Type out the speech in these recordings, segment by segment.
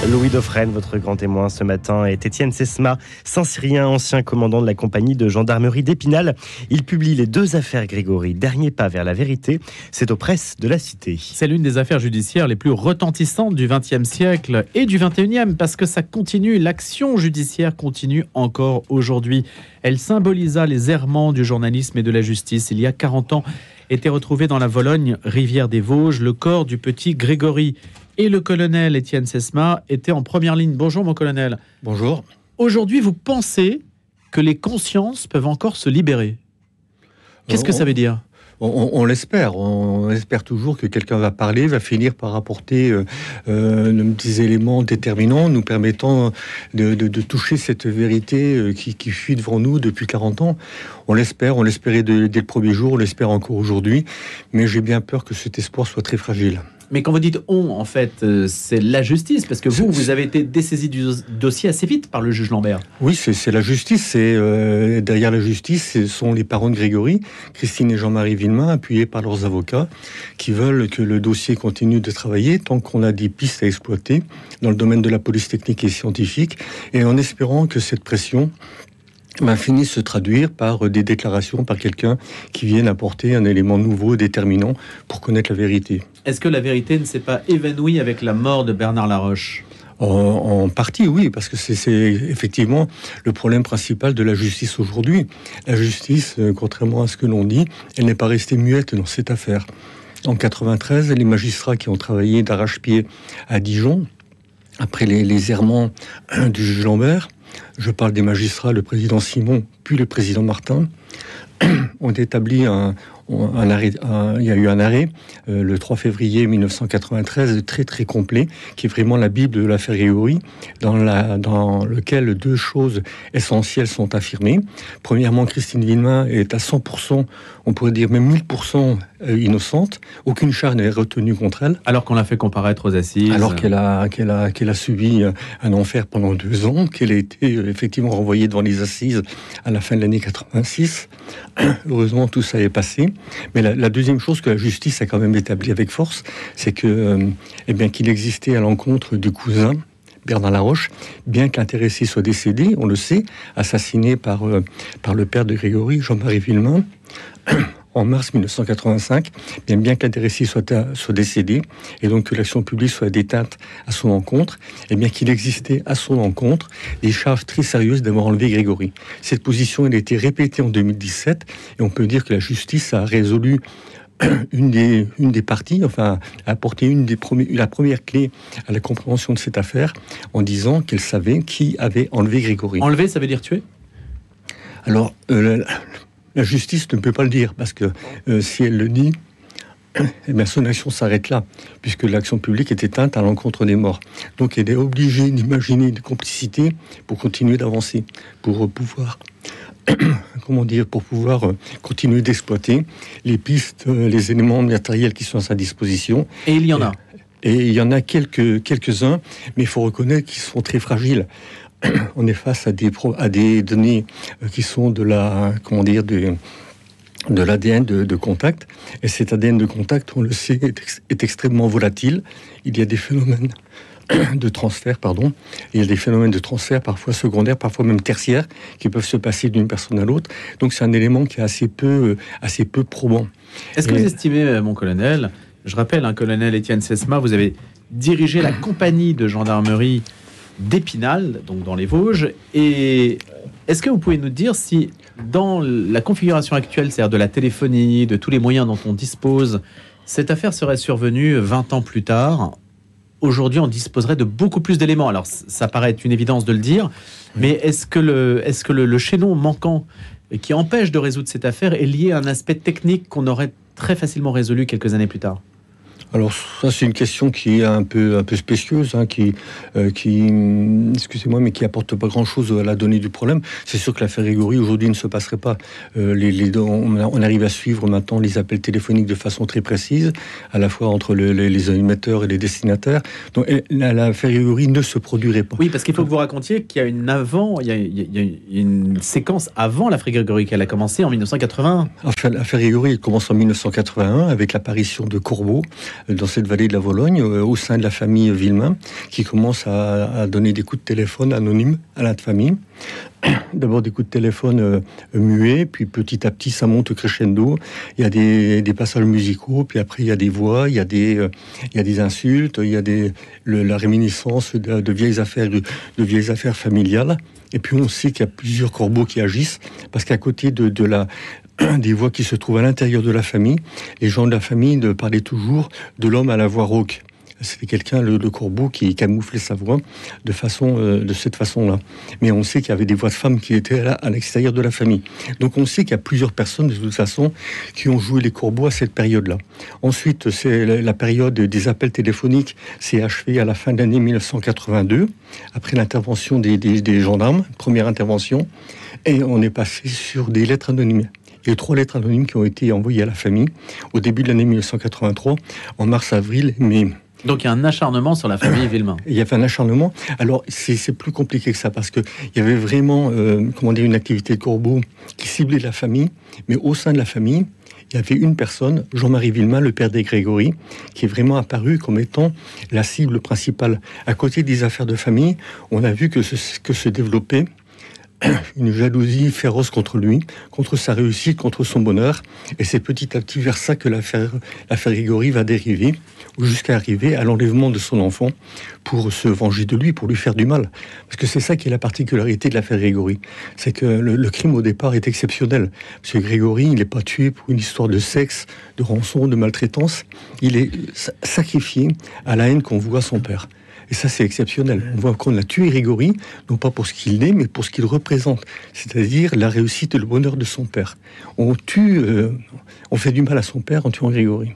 Louis Dauphren, votre grand témoin ce matin, est Étienne Sesma, Saint-Cyrien, ancien commandant de la compagnie de gendarmerie d'Épinal. Il publie les 2 affaires Grégory, dernier pas vers la vérité. C'est aux presses de la Cité. C'est l'une des affaires judiciaires les plus retentissantes du XXe siècle et du XXIe, parce que ça continue, l'action judiciaire continue encore aujourd'hui. Elle symbolisa les errements du journalisme et de la justice. Il y a 40 ans, était retrouvé dans la Vologne, rivière des Vosges, le corps du petit Grégory. Et le colonel Étienne Sesma était en première ligne. Bonjour mon colonel. Bonjour. Aujourd'hui, vous pensez que les consciences peuvent encore se libérer? Qu'est-ce que ça veut dire? On l'espère. On espère toujours que quelqu'un va parler, va finir par apporter des éléments déterminants nous permettant de toucher cette vérité qui fuit devant nous depuis 40 ans. On l'espère, on l'espérait dès le premier jour, on l'espère encore aujourd'hui, mais j'ai bien peur que cet espoir soit très fragile. Mais quand vous dites « on », en fait, c'est la justice, parce que vous avez été dessaisi du dossier assez vite par le juge Lambert. Oui, c'est la justice. Derrière la justice, ce sont les parents de Grégory, Christine et Jean-Marie Villemain, appuyés par leurs avocats, qui veulent que le dossier continue de travailler tant qu'on a des pistes à exploiter dans le domaine de la police technique et scientifique, et en espérant que cette pression finit se traduire par des déclarations, par quelqu'un qui vienne apporter un élément nouveau, déterminant, pour connaître la vérité. Est-ce que la vérité ne s'est pas évanouie avec la mort de Bernard Laroche ? En partie, oui, parce que c'est effectivement le problème principal de la justice aujourd'hui. La justice, contrairement à ce que l'on dit, elle n'est pas restée muette dans cette affaire. En 93, les magistrats qui ont travaillé d'arrache-pied à Dijon, après les errements du juge Lambert, je parle des magistrats, le président Simon, puis le président Martin, ont établi un arrêt. Il y a eu un arrêt le 3 février 1993 très très complet, qui est vraiment la Bible de l'affaire Grégory, dans lequel 2 choses essentielles sont affirmées. Premièrement, Christine Villemain est à 100%, on pourrait dire même 1000% innocente. Aucune charge n'est retenue contre elle. Alors qu'on l'a fait comparaître aux assises. Alors qu'elle a subi un enfer pendant 2 ans, qu'elle a été effectivement renvoyée devant les assises à la fin de l'année 86. Heureusement, tout ça est passé. Mais la deuxième chose que la justice a quand même établie avec force, c'est que, qu'il existait à l'encontre du cousin Bernard Laroche, bien que l'intéressé soit décédé, on le sait, assassiné par le père de Grégory, Jean-Marie Villemain, en mars 1985, bien que l'intéressé soit décédé, et donc que l'action publique soit déteinte à son encontre, et bien qu'il existait à son encontre des charges très sérieuses d'avoir enlevé Grégory. Cette position, elle a été répétée en 2017, et on peut dire que la justice a résolu une des parties, enfin, a apporté la première clé à la compréhension de cette affaire, en disant qu'elle savait qui avait enlevé Grégory. Enlever, ça veut dire tuer ? Alors, la justice ne peut pas le dire, parce que si elle le dit, son action s'arrête là, puisque l'action publique est éteinte à l'encontre des morts. Donc elle est obligée d'imaginer des complicités pour continuer d'avancer, pour pouvoir continuer d'exploiter les pistes, les éléments matériels qui sont à sa disposition. Et il y en a. Et il y en a quelques-uns, mais il faut reconnaître qu'ils sont très fragiles. On est face à des données qui sont de l'ADN de contact. Et cet ADN de contact, on le sait, est extrêmement volatile. Il y a des phénomènes de transfert, Il y a des phénomènes de transfert, parfois secondaires, parfois même tertiaires, qui peuvent se passer d'une personne à l'autre. Donc c'est un élément qui est assez peu probant. Est-ce que vous estimez, mon colonel, je rappelle, colonel Étienne Sesma, vous avez dirigé la compagnie de gendarmerie d'Épinal, donc dans les Vosges, et est-ce que vous pouvez nous dire si, dans la configuration actuelle, c'est-à-dire de la téléphonie, de tous les moyens dont on dispose, cette affaire serait survenue 20 ans plus tard? Aujourd'hui, on disposerait de beaucoup plus d'éléments. Alors, ça paraît être une évidence de le dire, mais est-ce que le chaînon manquant qui empêche de résoudre cette affaire est lié à un aspect technique qu'on aurait très facilement résolu quelques années plus tard? Alors ça, c'est une question qui est un peu spécieuse, qui excusez-moi, mais qui apporte pas grand-chose à la donnée du problème. C'est sûr que l'affaire Grégory aujourd'hui ne se passerait pas. On arrive à suivre maintenant les appels téléphoniques de façon très précise, à la fois entre les émetteurs et les destinataires. Donc l'affaire Grégory ne se produirait pas. Oui, parce qu'il faut que vous racontiez qu'il y a une séquence avant l'affaire Grégory, qu'elle a commencé en 1981. Enfin, l'affaire Grégory commence en 1981 avec l'apparition de Corbeau, dans cette vallée de la Vologne, au sein de la famille Villemain, qui commence à donner des coups de téléphone anonymes à la famille. D'abord des coups de téléphone muets, puis petit à petit ça monte crescendo. Il y a des passages musicaux, puis après il y a des voix, il y a des insultes, il y a la réminiscence de vieilles affaires familiales. Et puis on sait qu'il y a plusieurs corbeaux qui agissent, parce qu'à côté des voix qui se trouvent à l'intérieur de la famille, les gens de la famille parlaient toujours de l'homme à la voix rauque. C'était quelqu'un, le corbeau, qui camouflait sa voix de cette façon-là. Mais on sait qu'il y avait des voix de femmes qui étaient là, à l'extérieur de la famille. Donc on sait qu'il y a plusieurs personnes, de toute façon, qui ont joué les corbeaux à cette période-là. Ensuite, c'est la période des appels téléphoniques s'est achevée à la fin de l'année 1982, après l'intervention des gendarmes, première intervention, et on est passé sur des lettres anonymes. Il y a 3 lettres anonymes qui ont été envoyées à la famille au début de l'année 1983, en mars, avril, mai. Donc il y a un acharnement sur la famille Villemain. Il y avait un acharnement. Alors c'est plus compliqué que ça, parce que il y avait vraiment une activité de corbeau qui ciblait la famille, mais au sein de la famille, il y avait une personne, Jean-Marie Villemain, le père des Grégory, qui est vraiment apparu comme étant la cible principale. À côté des affaires de famille, on a vu que se développait une jalousie féroce contre lui, contre sa réussite, contre son bonheur. Et c'est petit à petit vers ça que l'affaire Grégory va dériver, jusqu'à arriver à l'enlèvement de son enfant pour se venger de lui, pour lui faire du mal. Parce que c'est ça qui est la particularité de l'affaire Grégory. C'est que le crime au départ est exceptionnel. Parce que Grégory, il n'est pas tué pour une histoire de sexe, de rançon, de maltraitance. Il est sacrifié à la haine qu'on voit à son père. Et ça, c'est exceptionnel. On voit qu'on a tué Grégory, non pas pour ce qu'il est, mais pour ce qu'il représente. C'est-à-dire la réussite et le bonheur de son père. On fait du mal à son père en tuant Grégory.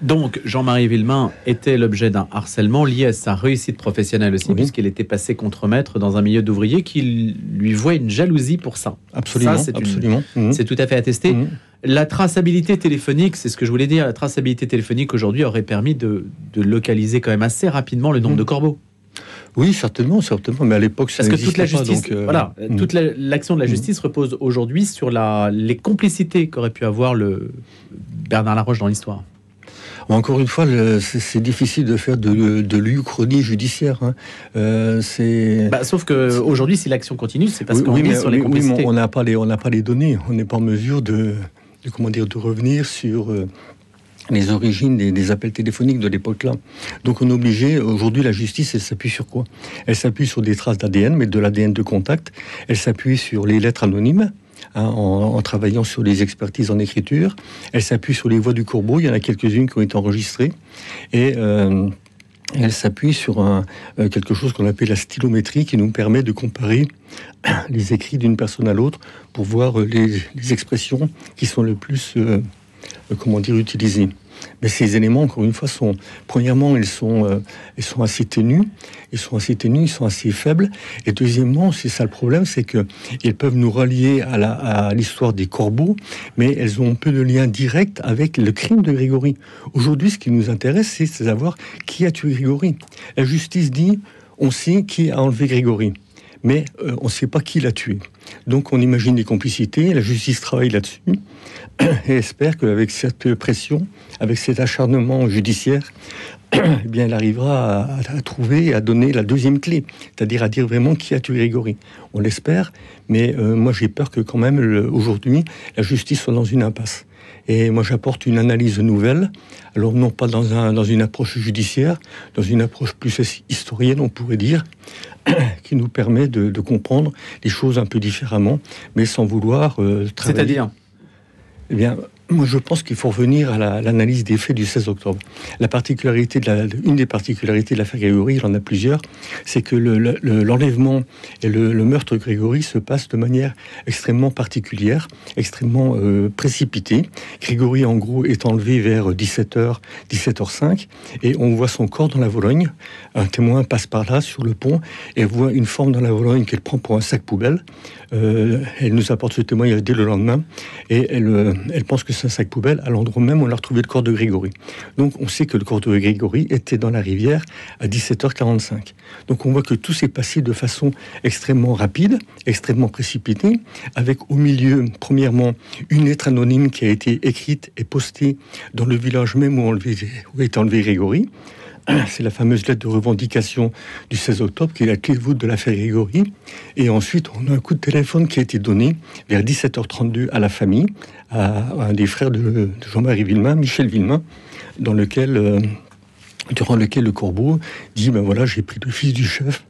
Donc, Jean-Marie Villemain était l'objet d'un harcèlement lié à sa réussite professionnelle aussi, puisqu'il était passé contremaître dans un milieu d'ouvriers qui lui voit une jalousie pour ça. Absolument, ça, absolument. C'est tout à fait attesté. La traçabilité téléphonique, c'est ce que je voulais dire, la traçabilité téléphonique aujourd'hui aurait permis de localiser quand même assez rapidement le nombre de corbeaux. Oui, certainement, mais à l'époque, ça parce que toute la justice, pas, donc, toute l'action de la justice repose aujourd'hui sur les complicités qu'aurait pu avoir le Bernard Laroche dans l'histoire. Encore une fois, c'est difficile de faire de l'uchronie judiciaire. Sauf que aujourd'hui, si l'action continue, c'est parce qu'on mise sur les complicités. Mais on n'a pas les données. On n'est pas en mesure de revenir sur les origines des appels téléphoniques de l'époque-là. Donc on est obligé, aujourd'hui la justice, elle s'appuie sur quoi? Elle s'appuie sur des traces d'ADN, mais de l'ADN de contact. Elle s'appuie sur les lettres anonymes, en travaillant sur les expertises en écriture. Elle s'appuie sur les voix du corbeau, il y en a quelques-unes qui ont été enregistrées. Et elle s'appuie sur quelque chose qu'on appelle la stylométrie, qui nous permet de comparer les écrits d'une personne à l'autre pour voir les expressions qui sont le plus utilisées. Mais ces éléments, encore une fois, premièrement, ils sont assez ténus, ils sont assez faibles. Et deuxièmement, c'est ça le problème, c'est qu'ils peuvent nous relier à l'histoire des corbeaux, mais elles ont peu de lien direct avec le crime de Grégory. Aujourd'hui, ce qui nous intéresse, c'est de savoir qui a tué Grégory. La justice dit, on sait qui a enlevé Grégory, mais on ne sait pas qui l'a tué. Donc on imagine des complicités, la justice travaille là-dessus, et espère qu'avec cette pression, avec cet acharnement judiciaire, eh bien, elle arrivera à trouver et à donner la deuxième clé, c'est-à-dire à dire vraiment qui a tué Grégory. On l'espère, mais moi j'ai peur que quand même, aujourd'hui, la justice soit dans une impasse. Et moi j'apporte une analyse nouvelle, alors non pas dans une approche judiciaire, dans une approche plus historienne, on pourrait dire, qui nous permet de comprendre les choses un peu différemment, mais sans vouloir travailler. C'est-à-dire ? Eh bien, moi, je pense qu'il faut revenir à l'analyse des faits du 16 octobre. Une des particularités de l'affaire Grégory, il en a plusieurs, c'est que l'enlèvement et le meurtre de Grégory se passent de manière extrêmement particulière, extrêmement précipitée. Grégory, en gros, est enlevé vers 17h, 17h05, et on voit son corps dans la Vologne. Un témoin passe par là, sur le pont, et voit une forme dans la Vologne qu'elle prend pour un sac poubelle. Elle nous apporte ce témoignage dès le lendemain, et elle pense que un sac poubelle à l'endroit même où on a retrouvé le corps de Grégory. Donc on sait que le corps de Grégory était dans la rivière à 17h45. Donc on voit que tout s'est passé de façon extrêmement rapide, extrêmement précipitée, avec au milieu, premièrement, une lettre anonyme qui a été écrite et postée dans le village même où était enlevé Grégory. C'est la fameuse lettre de revendication du 16 octobre qui est la clé de voûte de l'affaire Grégory. Et ensuite, on a un coup de téléphone qui a été donné vers 17h32 à la famille, à un des frères de Jean-Marie Villemain, Michel Villemain, durant lequel le corbeau dit, ben voilà, j'ai pris le fils du chef,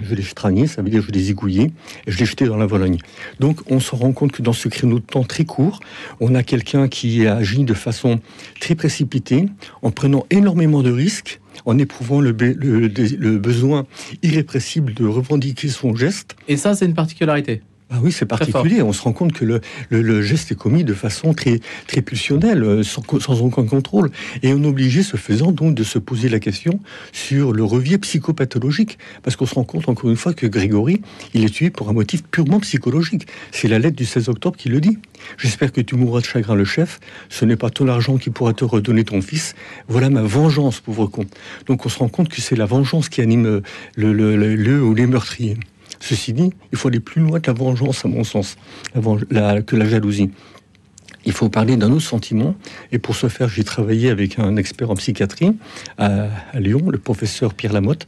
je l'ai stragné, ça veut dire je l'ai zigouillé, et je l'ai jeté dans la Vologne. Donc on se rend compte que dans ce créneau de temps très court, on a quelqu'un qui a agi de façon très précipitée, en prenant énormément de risques, en éprouvant le besoin irrépressible de revendiquer son geste. Et ça, c'est une particularité. Ah oui, c'est particulier. On se rend compte que le geste est commis de façon très, très pulsionnelle, sans aucun contrôle. Et on est obligé, ce faisant, donc, de se poser la question sur le revier psychopathologique. Parce qu'on se rend compte, encore une fois, que Grégory, il est tué pour un motif purement psychologique. C'est la lettre du 16 octobre qui le dit. J'espère que tu mourras de chagrin, le chef. Ce n'est pas ton argent qui pourra te redonner ton fils. Voilà ma vengeance, pauvre con. Donc on se rend compte que c'est la vengeance qui anime le ou les meurtriers. Ceci dit, il faut aller plus loin que la vengeance, à mon sens, que la jalousie. Il faut parler d'un autre sentiment, et pour ce faire, j'ai travaillé avec un expert en psychiatrie à Lyon, le professeur Pierre Lamotte,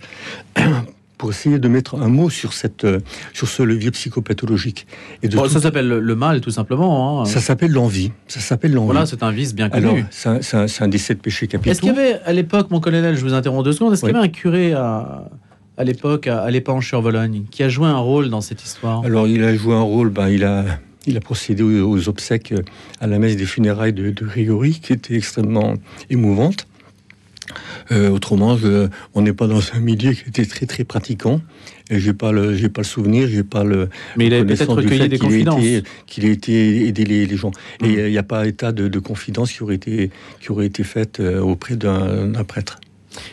pour essayer de mettre un mot sur ce levier psychopathologique. Et ça s'appelle le mal, tout simplement. Hein. Ça s'appelle l'envie. Voilà, c'est un vice bien connu. Alors, c'est un des 7 péchés capitaux. Est-ce qu'il y avait, à l'époque, mon colonel, je vous interromps 2 secondes, est-ce qu'il y avait un curé à l'époque, à l'Épanche sur Vologne, qui a joué un rôle dans cette histoire? Alors, il a joué un rôle, il a procédé aux obsèques à la messe des funérailles de Grégory, qui était extrêmement émouvante. Autrement, on n'est pas dans un milieu qui était très très pratiquant. Et j'ai pas le souvenir, j'ai pas le. Mais il a peut-être recueilli des confidences. Qu'il a été aider les gens. Et il n'y a pas état de confidence qui aurait été faite auprès d'un prêtre.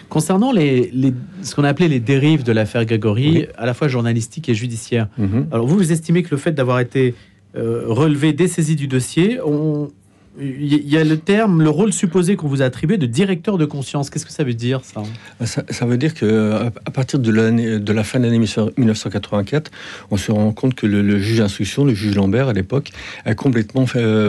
Concernant ce qu'on a appelé les dérives de l'affaire Grégory, oui, à la fois journalistique et judiciaire. Alors vous estimez que le fait d'avoir été relevé, dessaisi du dossier, il y a le rôle supposé qu'on vous a attribué de directeur de conscience. Qu'est-ce que ça veut dire, ça ? Ça veut dire qu'à partir de la fin de l'année 1984, on se rend compte que le juge d'instruction, le juge Lambert à l'époque, a complètement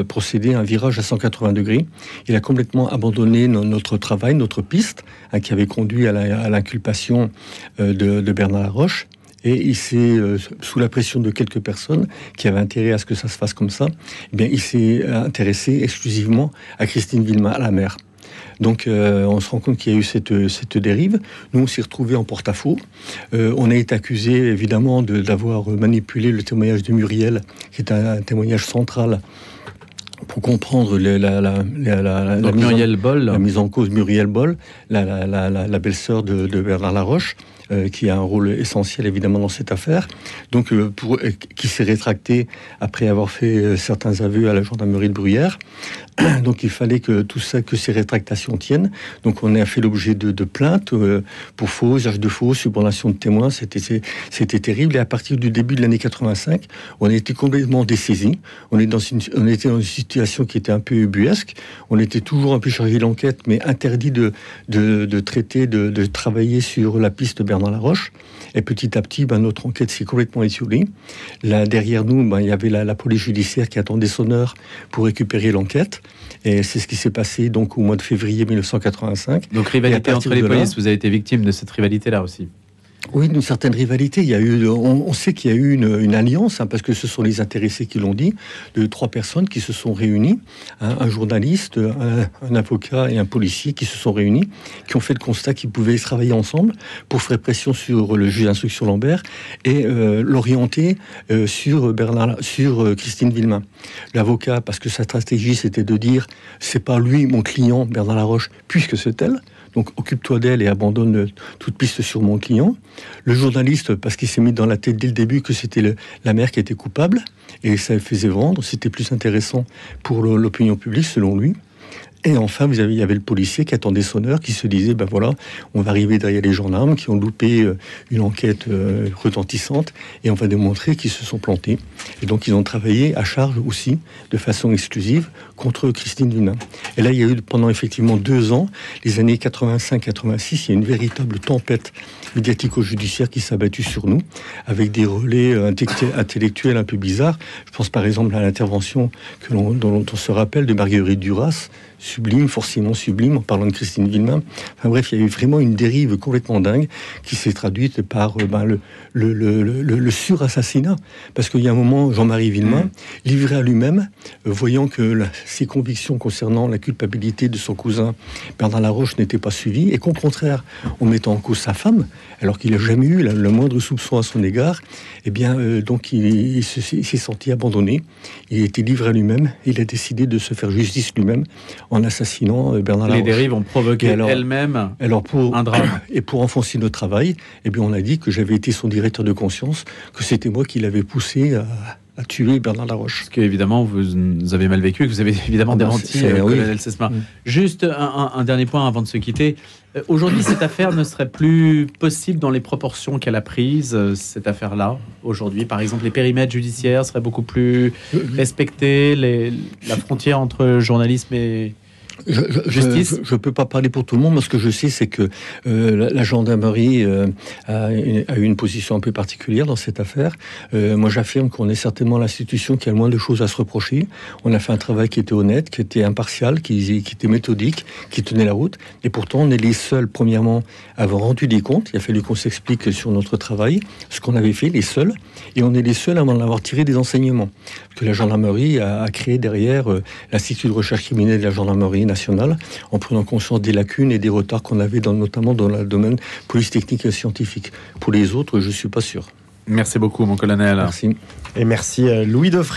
procédé à un virage à 180 degrés. Il a complètement abandonné notre travail, notre piste, qui avait conduit à l'inculpation de Bernard Laroche. Et il s'est, sous la pression de quelques personnes qui avaient intérêt à ce que ça se fasse comme ça, eh bien, il s'est intéressé exclusivement à Christine Villemain, à la mère. Donc, on se rend compte qu'il y a eu cette dérive. Nous, on s'est retrouvés en porte-à-faux. On a été accusé, évidemment, d'avoir manipulé le témoignage de Muriel, qui est un témoignage central pour comprendre la mise en cause Muriel Boll, la belle-sœur de Bernard Laroche, qui a un rôle essentiel évidemment dans cette affaire, donc qui s'est rétracté après avoir fait certains aveux à la gendarmerie de Bruyères. Donc il fallait que ces rétractations tiennent. Donc on a fait l'objet de plaintes pour faux, usage de faux, subornation de témoins. C'était terrible. Et à partir du début de l'année 85, on a été complètement dessaisis. On était dans une situation qui était un peu ubuesque. On était toujours un peu chargé d'enquête, mais interdit de traiter, de travailler sur la piste Bernard Laroche. Et petit à petit, notre enquête s'est complètement étiolée. Là, derrière nous, il y avait la police judiciaire qui attendait son heure pour récupérer l'enquête. Et c'est ce qui s'est passé donc au mois de février 1985. Donc rivalité entre les polices, vous avez été victime de cette rivalité-là aussi. Oui, d'une certaine rivalité. Il y a eu, on sait qu'il y a eu une alliance, parce que ce sont les intéressés qui l'ont dit, de 3 personnes qui se sont réunies, un journaliste, un avocat et un policier qui se sont réunis, qui ont fait le constat qu'ils pouvaient travailler ensemble pour faire pression sur le juge d'instruction Lambert et l'orienter sur Christine Villemain. L'avocat, parce que sa stratégie c'était de dire c'est pas lui mon client Bernard Laroche, puisque c'est elle. Donc, occupe-toi d'elle et abandonne toute piste sur mon client. Le journaliste, parce qu'il s'est mis dans la tête dès le début que c'était la mère qui était coupable, et ça faisait vendre, c'était plus intéressant pour l'opinion publique, selon lui. Et enfin, il y avait le policier qui attendait son heure, qui se disait, ben voilà, on va arriver derrière les gendarmes qui ont loupé une enquête retentissante, et on va démontrer qu'ils se sont plantés. Et donc, ils ont travaillé à charge aussi, de façon exclusive, contre Christine Villemin. Et là, il y a eu pendant effectivement 2 ans, les années 85-86, il y a une véritable tempête médiatico-judiciaire qui s'est abattue sur nous, avec des relais intellectuels un peu bizarres. Je pense par exemple à l'intervention dont on se rappelle de Marguerite Duras, sublime, forcément sublime, en parlant de Christine Villemin. Enfin bref, il y a eu vraiment une dérive complètement dingue qui s'est traduite par le surassassinat. Parce qu'il y a un moment, Jean-Marie Villemin, livré à lui-même, voyant que ses convictions concernant la culpabilité de son cousin Bernard Laroche n'étaient pas suivies, et qu'au contraire, on mettait en cause sa femme, alors qu'il n'a jamais eu le moindre soupçon à son égard, eh bien, donc il s'est senti abandonné. Il a été livré à lui-même, il a décidé de se faire justice lui-même en assassinant Bernard Laroche. Les dérives ont provoqué elles-mêmes un drame. Et pour enfoncer notre travail, eh bien, on a dit que j'avais été son directeur de conscience, que c'était moi qui l'avais poussé à tuer Bernard Laroche. Parce qu'évidemment, vous avez mal vécu, que vous avez évidemment démenti colonel Sesma. Juste un dernier point avant de se quitter. Aujourd'hui, cette affaire ne serait plus possible dans les proportions qu'elle a prises, cette affaire-là, aujourd'hui. Par exemple, les périmètres judiciaires seraient beaucoup plus respectés, la frontière entre journalisme et justice. Je ne peux pas parler pour tout le monde, mais ce que je sais, c'est que la gendarmerie a eu une position un peu particulière dans cette affaire. Moi, j'affirme qu'on est certainement l'institution qui a le moins de choses à se reprocher. On a fait un travail qui était honnête, qui était impartial, qui était méthodique, qui tenait la route. Et pourtant, on est les seuls, premièrement, à avoir rendu des comptes. Il a fallu qu'on s'explique sur notre travail, ce qu'on avait fait, les seuls. Et on est les seuls à en avoir tiré des enseignements. Parce que la gendarmerie a créé derrière l'Institut de recherche criminelle de la gendarmerie nationale, en prenant conscience des lacunes et des retards qu'on avait notamment dans le domaine police technique et scientifique. Pour les autres, je ne suis pas sûr. Merci beaucoup, mon colonel. Merci. Et merci Louis Dauphren.